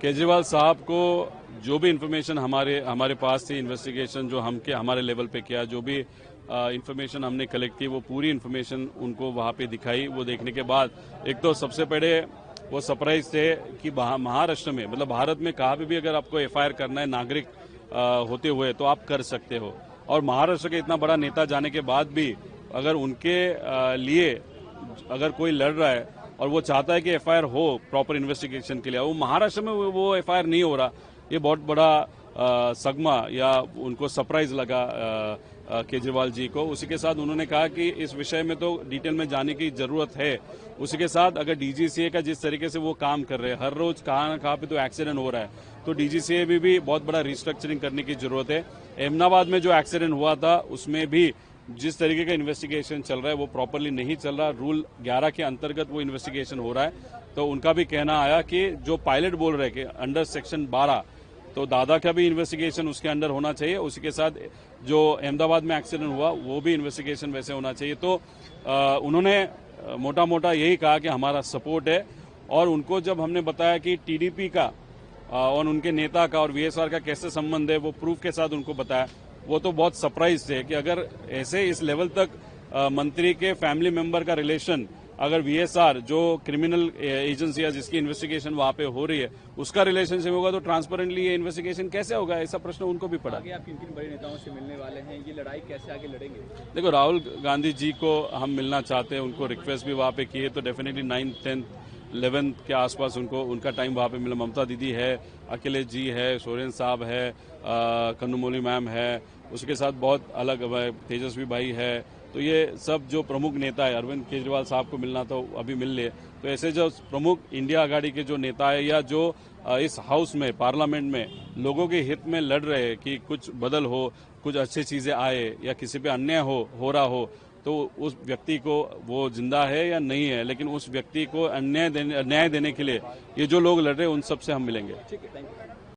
केजरीवाल साहब को जो भी इंफॉर्मेशन हमारे पास थी, इन्वेस्टिगेशन जो हमारे लेवल पे किया, जो भी इंफॉर्मेशन हमने कलेक्ट की, वो पूरी इंफॉर्मेशन उनको वहां पे दिखाई। वो देखने के बाद एक तो सबसे पहले वो सरप्राइज थे कि महाराष्ट्र में, मतलब भारत में कहाँ पे भी अगर आपको एफआईआर करना है नागरिक होते हुए तो आप कर सकते हो। और महाराष्ट्र के इतना बड़ा नेता जाने के बाद भी अगर उनके लिए अगर कोई लड़ रहा है और वो चाहता है कि एफआईआर हो प्रॉपर इन्वेस्टिगेशन के लिए, वो महाराष्ट्र में वो एफआईआर नहीं हो रहा, ये बहुत बड़ा सगमा या उनको सरप्राइज लगा केजरीवाल जी को। उसी के साथ उन्होंने कहा कि इस विषय में तो डिटेल में जाने की जरूरत है। उसी के साथ अगर डीजीसीए का जिस तरीके से वो काम कर रहे हैं, हर रोज कहाँ न कहाँ पे तो एक्सीडेंट हो रहा है, तो डीजीसीए में भी बहुत बड़ा रिस्ट्रक्चरिंग करने की जरूरत है। अहमदाबाद में जो एक्सीडेंट हुआ था उसमें भी जिस तरीके का इन्वेस्टिगेशन चल रहा है वो प्रॉपरली नहीं चल रहा, रूल 11 के अंतर्गत वो इन्वेस्टिगेशन हो रहा है। तो उनका भी कहना आया कि जो पायलट बोल रहे कि अंडर सेक्शन 12, तो दादा का भी इन्वेस्टिगेशन उसके अंडर होना चाहिए। उसी के साथ जो अहमदाबाद में एक्सीडेंट हुआ वो भी इन्वेस्टिगेशन वैसे होना चाहिए। तो उन्होंने मोटा मोटा यही कहा कि हमारा सपोर्ट है। और उनको जब हमने बताया कि टीडीपी का और उनके नेता का और वीएसआर का कैसे संबंध है, वो प्रूफ के साथ उनको बताया, वो तो बहुत सरप्राइज थे कि अगर ऐसे इस लेवल तक मंत्री के फैमिली मेंबर का रिलेशन, अगर वीएसआर जो क्रिमिनल एजेंसी है जिसकी इन्वेस्टिगेशन वहां पे हो रही है उसका रिलेशनशिप होगा तो ट्रांसपेरेंटली ये इन्वेस्टिगेशन कैसे होगा, ऐसा प्रश्न उनको भी पड़ा। आगे आप किन किन बड़े नेताओं से मिलने वाले हैं, ये लड़ाई कैसे आगे लड़ेंगे? देखो, राहुल गांधी जी को हम मिलना चाहते हैं, उनको रिक्वेस्ट भी वहां पे की है, तो डेफिनेटली 9th, 10th, 11th के आसपास उनका टाइम वहां पे मिला। ममता दीदी है, अखिलेश जी है, सोरेन साहब है, कन्नूमोली मैम है, उसके साथ बहुत अलग तेजस्वी भाई है। तो ये सब जो प्रमुख नेता है, अरविंद केजरीवाल साहब को मिलना तो अभी मिल ले। तो ऐसे जो प्रमुख इंडिया आघाड़ी के जो नेता है या जो इस हाउस में, पार्लियामेंट में लोगों के हित में लड़ रहे हैं कि कुछ बदल हो, कुछ अच्छी चीजें आए या किसी पे अन्याय हो रहा हो, तो उस व्यक्ति को वो जिंदा है या नहीं है, लेकिन उस व्यक्ति को न्याय देने के लिए ये जो लोग लड़ रहे हैं उन सबसे हम मिलेंगे। ठीक है, थैंक यू।